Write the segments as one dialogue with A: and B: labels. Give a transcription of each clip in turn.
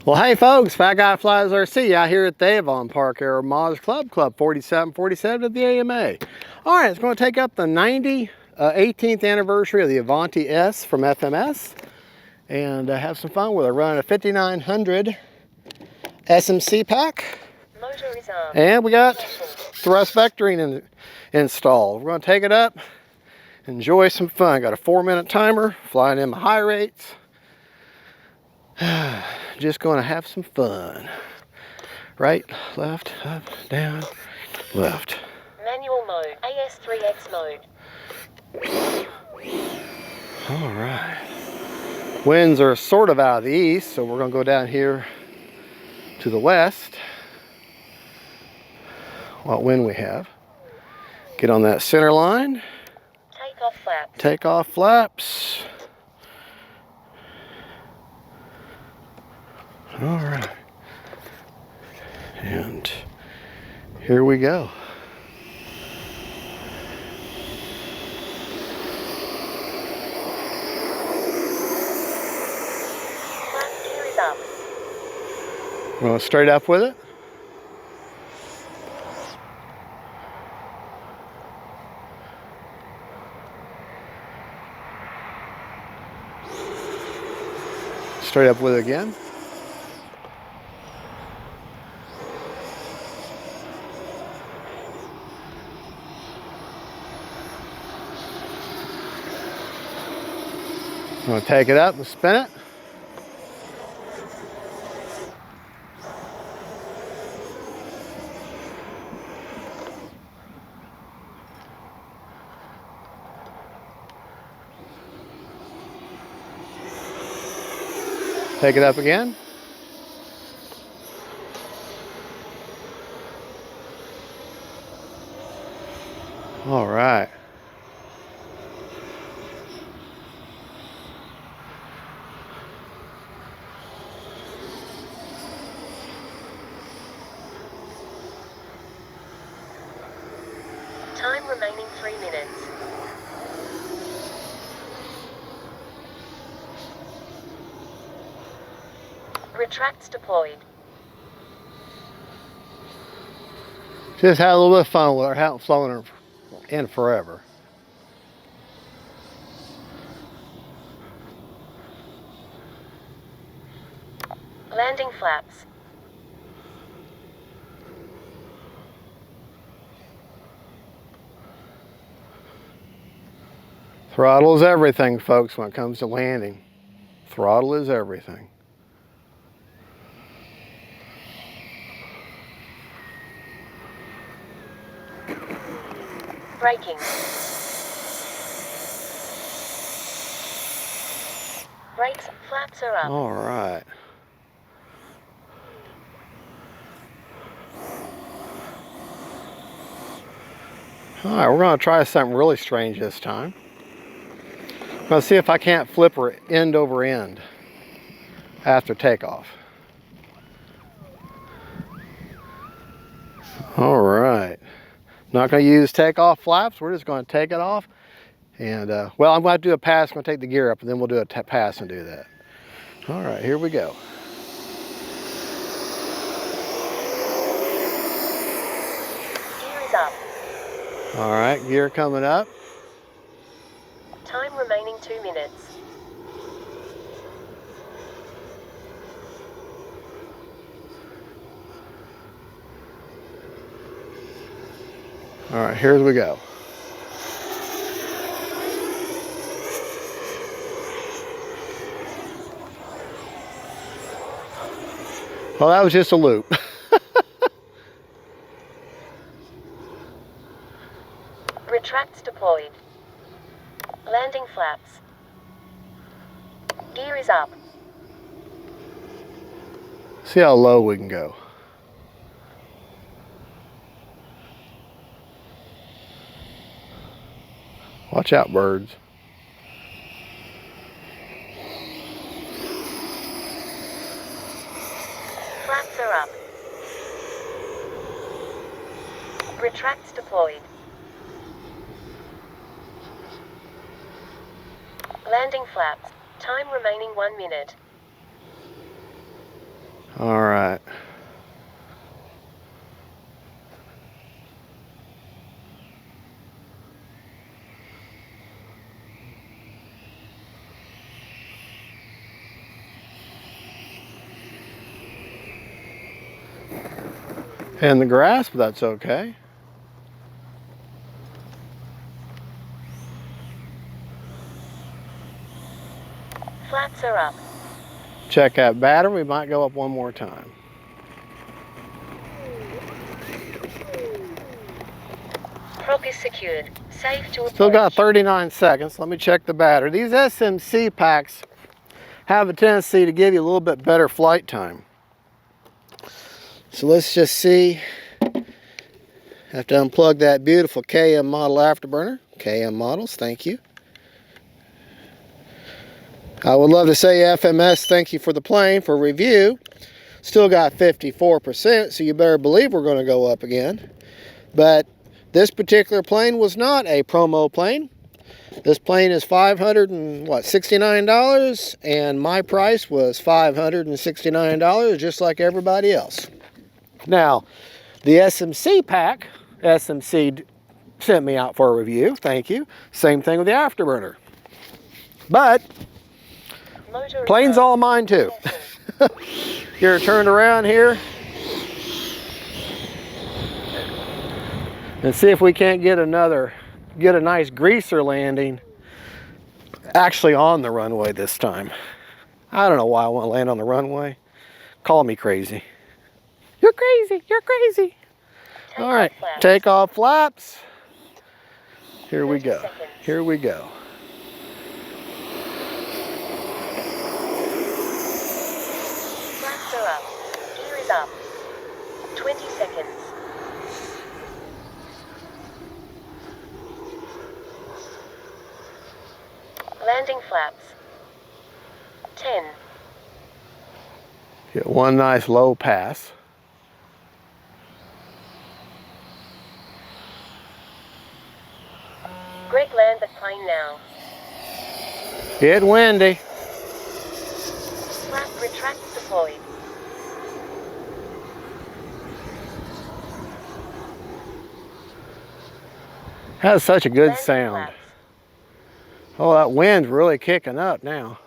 A: Well, hey folks, Fat Guy Flies RC out here at the Avon Park Air Models Club, Club 4747 of the AMA. All right, it's going to take up the 18th anniversary of the Avanti S from FMS and have some fun with it. Running a 5900 SMC pack.
B: Motor is on.
A: And we got thrust vectoring installed. We're going to take it up, enjoy some fun. Got a 4-minute timer, flying in my high rates. Just going to have some fun. Right, left, up, down, left.
B: Manual mode, AS3X mode.
A: All right. Winds are sort of out of the east, so we're going to go down here to the west. What wind we have. Get on that center line.
B: Take off flaps.
A: Take off flaps. All right, and here we go.
B: Flat gear is up.
A: Going straight up with it. Straight up with it again. I'm going to take it up and spin it. Take it up again. All right.
B: Time remaining 3 minutes. Retracts deployed.
A: Just had a little bit of fun with her. Haven't flown her in forever.
B: Landing flaps.
A: Throttle is everything, folks, when it comes to landing. Throttle is everything.
B: Braking. Brakes, flaps are up.
A: All right. All right, we're going to try something really strange this time. I'm going to see if I can't flip her end over end after takeoff. All right. Not going to use takeoff flaps. We're just going to take it off. And, well, I'm going to do a pass. I'm going to take the gear up, and then we'll do a pass and do that. All right, here we go.
B: Gear is up.
A: All right, gear coming up.
B: Time remaining 2 minutes.
A: All right, here we go. Well, that was just a loop.
B: Retracts deployed. Landing flaps. Gear is up.
A: See how low we can go. Watch out, birds.
B: Flaps are up. Retracts deployed. Landing flaps. Time remaining 1 minute.
A: All right. And the grasp, that's okay.
B: Flaps are up.
A: Check that battery. We might go up one more time.
B: Prop is secured. Safe to approach.
A: Still got 39 seconds. Let me check the battery. These SMC packs have a tendency to give you a little bit better flight time. So let's just see. Have to unplug that beautiful KM model afterburner. KM models, thank you. I would love to say FMS, thank you for the plane for review. Still got 54%, so you better believe we're going to go up again. But this particular plane was not a promo plane. This plane is $569, and my price was $569, just like everybody else. Now, the SMC pack, SMC sent me out for a review, thank you. Same thing with the afterburner. But plane's all mine too. Here, turned around here. And see if we can't get a nice greaser landing actually on the runway this time. I don't know why I want to land on the runway. Call me crazy. You're crazy, you're crazy. All right, take off flaps. Here we go, here we go.
B: Flaps are up. Gear is up. 20 seconds. Landing flaps. 10.
A: Get one nice low pass.
B: Greg, land the plane now.
A: Get windy.
B: Flap retract deployed.
A: Has such a good
B: Landing
A: sound.
B: flaps.
A: Oh, that wind's really kicking up now.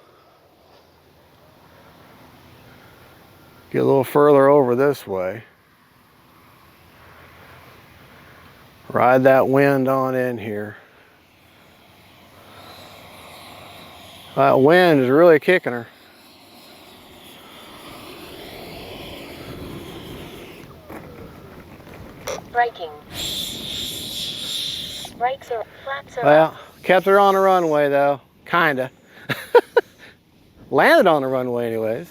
A: Get a little further over this way. Ride that wind on in here. That wind is really kicking her.
B: Braking. Brakes are flaps are
A: Well,
B: up.
A: kept her on the runway though, kinda. Landed on the runway anyways.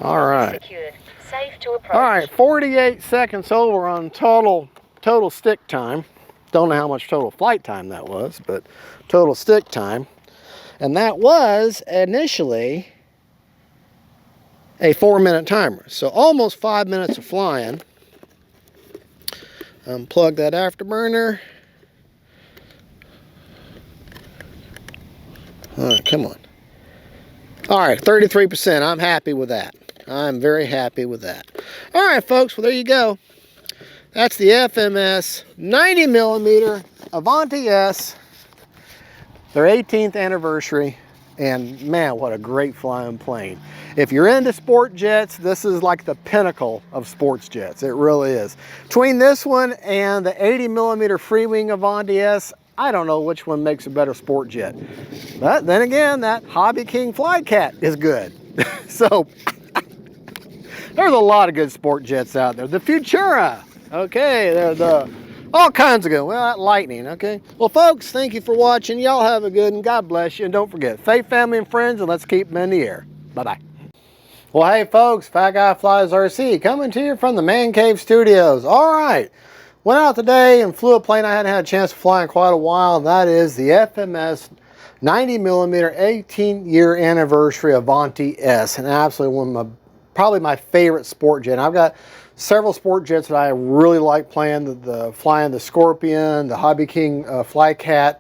A: All right.
B: Secured. Safe to approach.
A: All right, 48 seconds over on total stick time. Don't know how much total flight time that was, but total stick time. And that was initially a 4-minute timer. So almost 5 minutes of flying. Unplug that afterburner. All right, come on. All right, 33%. I'm happy with that. I'm very happy with that. All right, folks, well, there you go. That's the FMS 90mm Avanti S, their 18th anniversary, and man, what a great flying plane. If you're into sport jets, this is like the pinnacle of sports jets. It really is. Between this one and the 80mm Freewing Avanti S, I don't know which one makes a better sport jet. But then again, that Hobby King Flycat is good. So, there's a lot of good sport jets out there. The Futura, okay, there's all kinds of good. Well, that Lightning, okay. Well, folks, thank you for watching. Y'all have a good one. God bless you. And don't forget, faith, family, and friends, and let's keep them in the air. Bye-bye. Well, hey, folks, Fat Guy Flies RC coming to you from the Man Cave Studios. All right. Went out today and flew a plane I hadn't had a chance to fly in quite a while, and that is the FMS 90mm 18-year anniversary Avanti S, and absolutely one of probably my favorite sport jet. I've got several sport jets that I really like playing, flying the Scorpion, the Hobby King Flycat,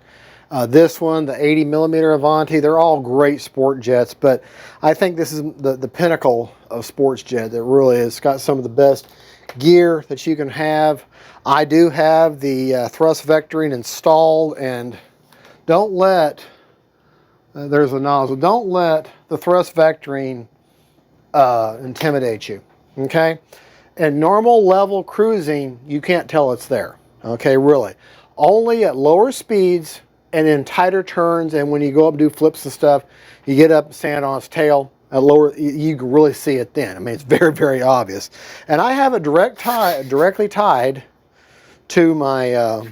A: this one, the 90mm Avanti. They're all great sport jets, but I think this is the pinnacle of sports jet. That really has got some of the best gear that you can have. I do have the thrust vectoring installed, and don't let, there's a nozzle, don't let the thrust vectoring intimidate you, okay? In normal level cruising, you can't tell it's there, okay, really. Only at lower speeds and in tighter turns, and when you go up and do flips and stuff, you get up and stand on its tail, at lower, you can really see it then. I mean, it's very, very obvious. And I have it directly tied to my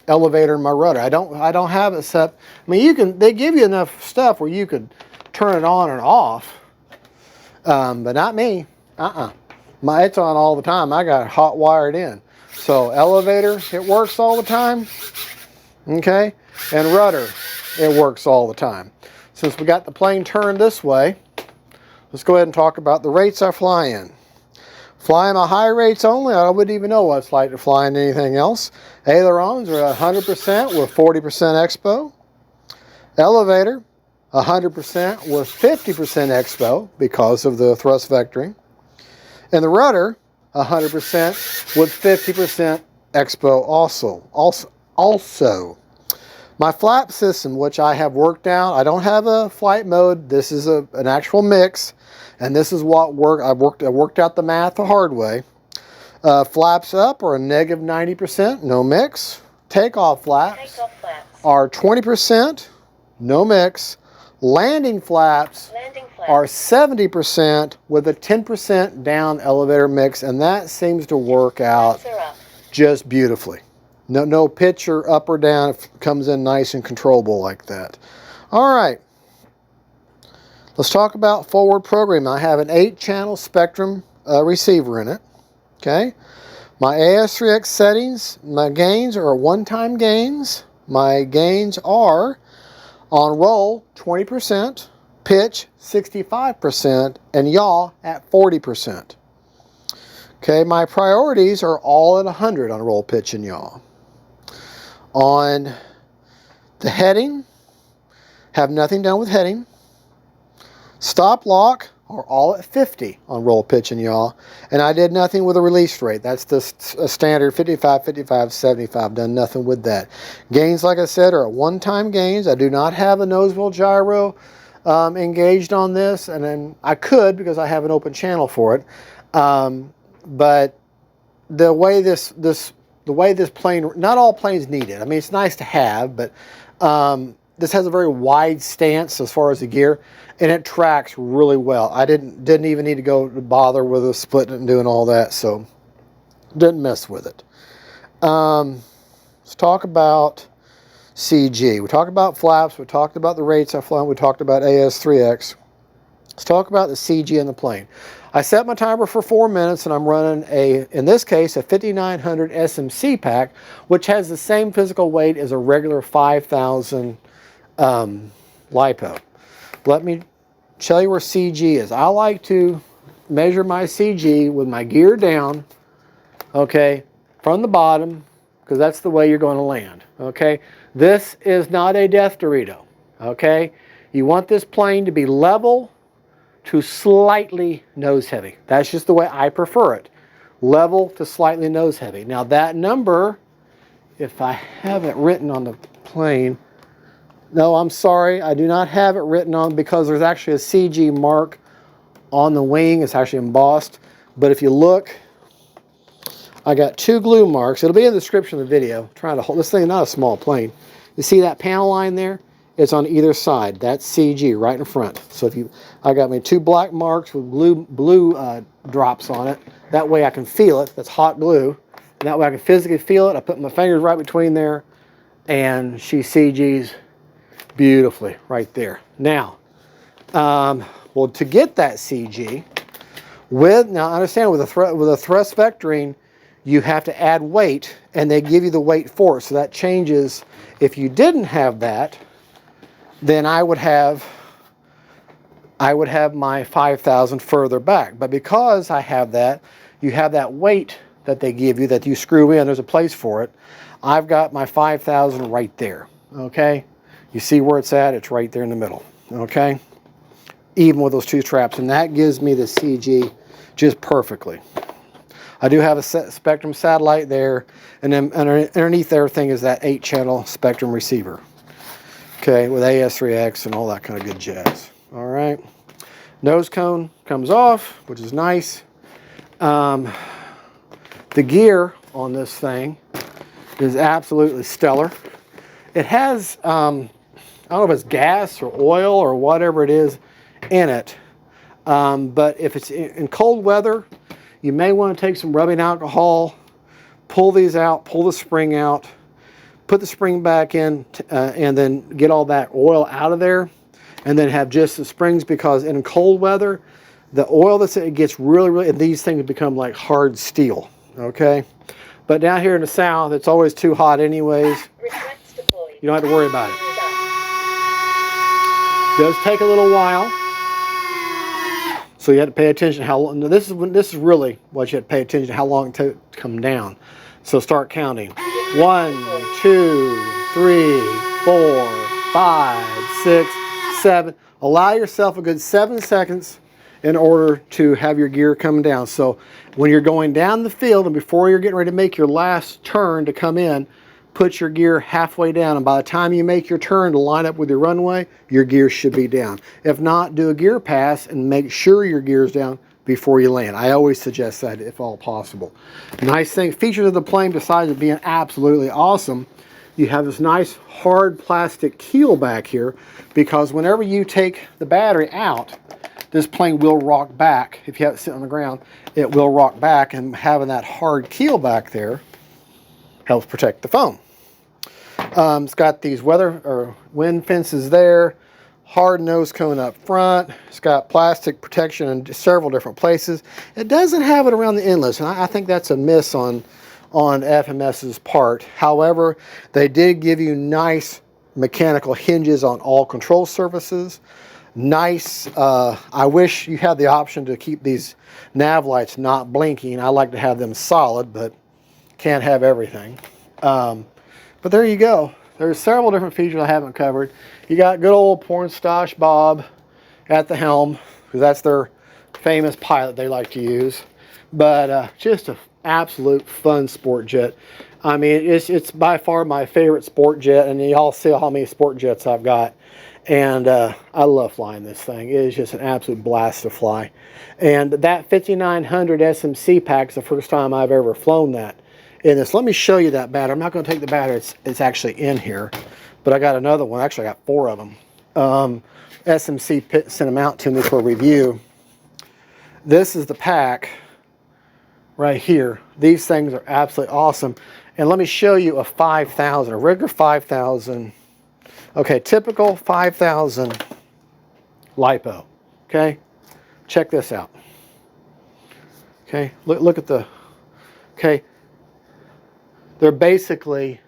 A: elevator and my rudder. I don't have it set. I mean, they give you enough stuff where you could turn it on and off, but not me. It's on all the time. I got it hot wired in. So elevator, it works all the time. Okay, and rudder, it works all the time. Since we got the plane turned this way, let's go ahead and talk about the rates I fly in. Flying my high rates only, I wouldn't even know what it's like to fly in anything else. Ailerons are 100% with 40% expo. Elevator, 100% with 50% expo because of the thrust vectoring. And the rudder, 100% with 50% expo also. My flap system, which I have worked out, I don't have a flight mode. This is an actual mix, and this is what I worked out the math the hard way. Flaps up are a negative 90%, no mix. Takeoff flaps are 20%, no mix. Landing flaps are 70% with a 10% down elevator mix, and that seems to work out just beautifully. No pitch or up or down. It comes in nice and controllable like that. All right. Let's talk about forward programming. I have an 8-channel Spectrum receiver in it. Okay. My AS3X settings, my gains are one-time gains. My gains are on roll 20%, pitch 65%, and yaw at 40%. Okay, my priorities are all at 100 on roll, pitch, and yaw. On the heading, have nothing done with heading. Stop lock are all at 50 on roll, pitch, and yaw. And I did nothing with a release rate. That's the standard 55, 55, 75. Done nothing with that. Gains, like I said, are one-time gains. I do not have a nosewheel gyro engaged on this, and then I could because I have an open channel for it. But the way this plane, not all planes need it. I mean, it's nice to have, but this has a very wide stance as far as the gear, and it tracks really well. I didn't even need to go to bother with a splitting and doing all that, so didn't mess with it. Let's talk about CG. We talked about flaps. We talked about the rates I fly. We talked about AS3X. Let's talk about the CG in the plane. I set my timer for 4 minutes, and I'm running in this case, a 5900 SMC pack, which has the same physical weight as a regular 5000 lipo. Let me tell you where CG is. I like to measure my CG with my gear down, okay, from the bottom, because that's the way you're going to land, okay? This is not a death Dorito, okay? You want this plane to be level to slightly nose heavy. That's just the way I prefer it. Level to slightly nose heavy. Now that number, if I have it written on the plane, no, I'm sorry, I do not have it written on, because there's actually a CG mark on the wing. It's actually embossed. But if you look, I got 2 glue marks. It'll be in the description of the video. I'm trying to hold this thing, not a small plane. You see that panel line there? It's on either side. That's CG right in front. So I got my 2 black marks with blue drops on it. That way I can feel it. That's hot glue. And that way I can physically feel it. I put my fingers right between there, and she CGs beautifully right there. Now, well, to get that CG, now understand with a thrust vectoring, you have to add weight, and they give you the weight for it. So that changes. If you didn't have that, then I would have my 5000 further back. But because I have that, you have that weight that they give you that you screw in. There's a place for it. I've got my 5,000 right there, okay? You see where it's at? It's right there in the middle, okay? Even with those two straps, and that gives me the CG just perfectly. I do have a Spectrum satellite there, and then underneath everything is that 8-channel Spectrum receiver, okay, with AS3X and all that kind of good jazz. All right, nose cone comes off, which is nice. The gear on this thing is absolutely stellar. It has, I don't know if it's gas or oil or whatever it is in it, but if it's in cold weather, you may want to take some rubbing alcohol, pull these out, pull the spring out, put the spring back in, and then get all that oil out of there, and then have just the springs, because in cold weather, the oil it gets really, and these things become like hard steel, okay? But down here in the south, it's always too hot anyways. You don't have to worry about it. It does take a little while, so you have to pay attention to how long. This is really what you have to pay attention to, how long it takes to come down. So start counting. 1, 2, 3, 4, 5, 6, 7. Allow yourself a good 7 seconds in order to have your gear come down. So when you're going down the field and before you're getting ready to make your last turn to come in, put your gear halfway down, and by the time you make your turn to line up with your runway, your gear should be down. If not, do a gear pass and make sure your gear's down before you land. I always suggest that if all possible. Nice thing, features of the plane, besides it being absolutely awesome, you have this nice hard plastic keel back here, because whenever you take the battery out, this plane will rock back. If you have it sit on the ground, it will rock back, and having that hard keel back there helps protect the phone. It's got these weather or wind fences there, hard nose cone up front. It's got plastic protection in several different places. It doesn't have it around the inlets, and I think that's a miss on FMS's part. However, they did give you nice mechanical hinges on all control surfaces. Nice, I wish you had the option to keep these nav lights not blinking. I like to have them solid, but can't have everything. But there you go. There's several different features I haven't covered. You got good old porn stash Bob at the helm, because that's their famous pilot they like to use. But just an absolute fun sport jet. I mean, it's by far my favorite sport jet, and y'all see how many sport jets I've got. And I love flying this thing. It is just an absolute blast to fly. And that 5900 SMC pack is the first time I've ever flown that in this. Let me show you that battery. I'm not going to take the battery. It's actually in here. But I got another one. Actually, I got 4 of them. SMC sent them out to me for review. This is the pack right here. These things are absolutely awesome. And let me show you a 5,000, a regular 5,000. Okay, typical 5,000 lipo. Okay, check this out. Okay, look at the. Okay, they're basically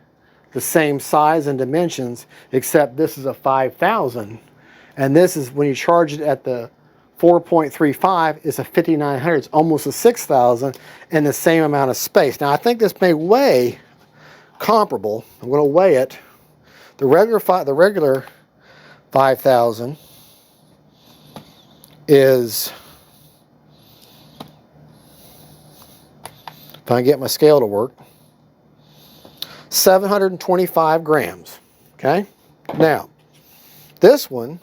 A: the same size and dimensions, except this is a 5,000, and this is, when you charge it at the 4.35, is a 5,900. It's almost a 6,000 and the same amount of space. Now I think this may weigh comparable. I'm going to weigh it. The regular 5,000 is, if I can get my scale to work, 725 grams. Okay, now this one,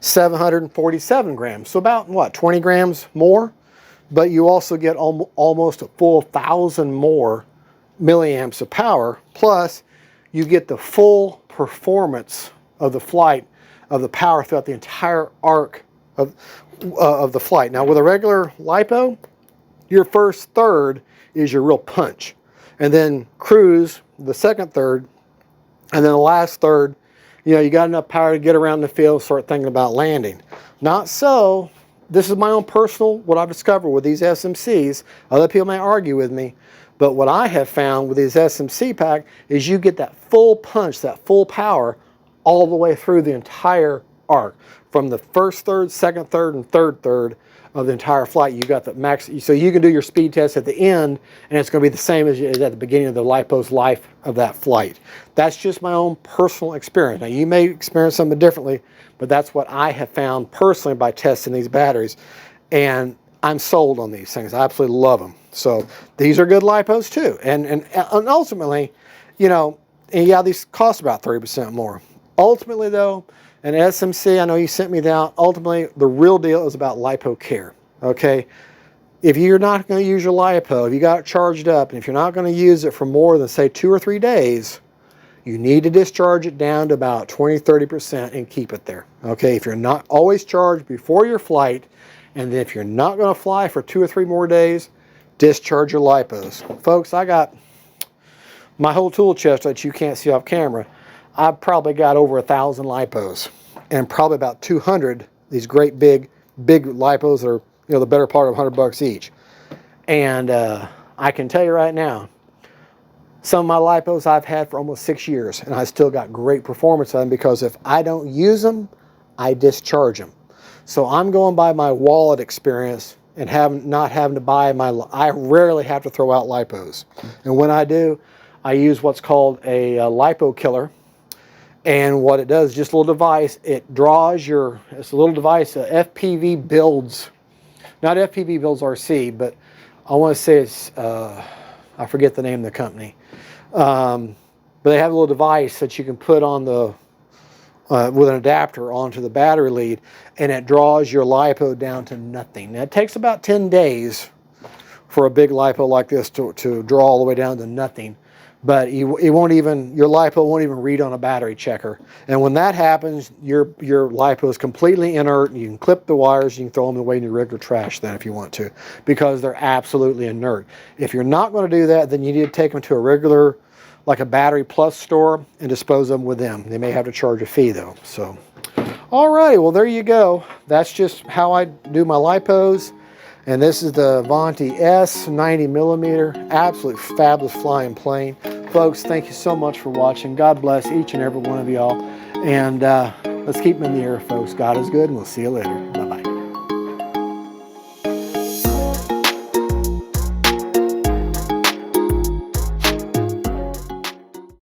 A: 747 grams. So about what, 20 grams more? But you also get almost a full 1,000 more milliamps of power, plus you get the full performance of the flight of the power throughout the entire arc of the flight. Now with a regular lipo, your first third is your real punch, and then cruise the second third, and then the last third, you know, you got enough power to get around the field, start thinking about landing. Not so. This is my own personal, what I've discovered with these SMCs. Other people may argue with me, but what I have found with these SMC pack is you get that full punch, that full power, all the way through the entire arc. From the first third, second third, and third third of the entire flight, you got the max. So you can do your speed test at the end, and it's going to be the same as at the beginning of the lipo's life of that flight. That's just my own personal experience. Now, you may experience something differently, but that's what I have found personally by testing these batteries. And I'm sold on these things. I absolutely love them. So these are good lipos too. And ultimately, you know, and yeah, these cost about 30% more. Ultimately though, and SMC, I know you sent me that. Ultimately, the real deal is about lipo care, okay? If you're not going to use your lipo, if you got it charged up, and if you're not going to use it for more than, say, 2 or 3 days, you need to discharge it down to about 20-30% and keep it there, okay? If you're not always charged before your flight, and then if you're not going to fly for 2 or 3 more days, discharge your lipos. Folks, I got my whole tool chest that you can't see off camera. I've probably got over 1,000 lipos and probably about 200 these great big lipos that are, you know, the better part of $100 each. And I can tell you right now, some of my lipos I've had for almost 6 years, and I still got great performance on them because if I don't use them, I discharge them. So I'm going by my wallet experience and not having to buy I rarely have to throw out lipos. And when I do, I use what's called a lipo killer. And what it does, just a little device, it draws it's a little device, FPV builds, not FPV builds RC, but I want to say it's, I forget the name of the company. But they have a little device that you can put on with an adapter onto the battery lead, and it draws your lipo down to nothing. Now, it takes about 10 days for a big lipo like this to draw all the way down to nothing. But your lipo won't even read on a battery checker. And when that happens, your lipo is completely inert. You can clip the wires, you can throw them away in your regular trash then if you want to, because they're absolutely inert. If you're not going to do that, then you need to take them to a regular, like a Battery Plus store, and dispose of them with them. They may have to charge a fee though. So, all righty, well there you go. That's just how I do my lipos. And this is the Avanti S 90mm, absolute fabulous flying plane. Folks, thank you so much for watching. God bless each and every one of y'all. And let's keep them in the air, folks. God is good, and we'll see you later. Bye-bye.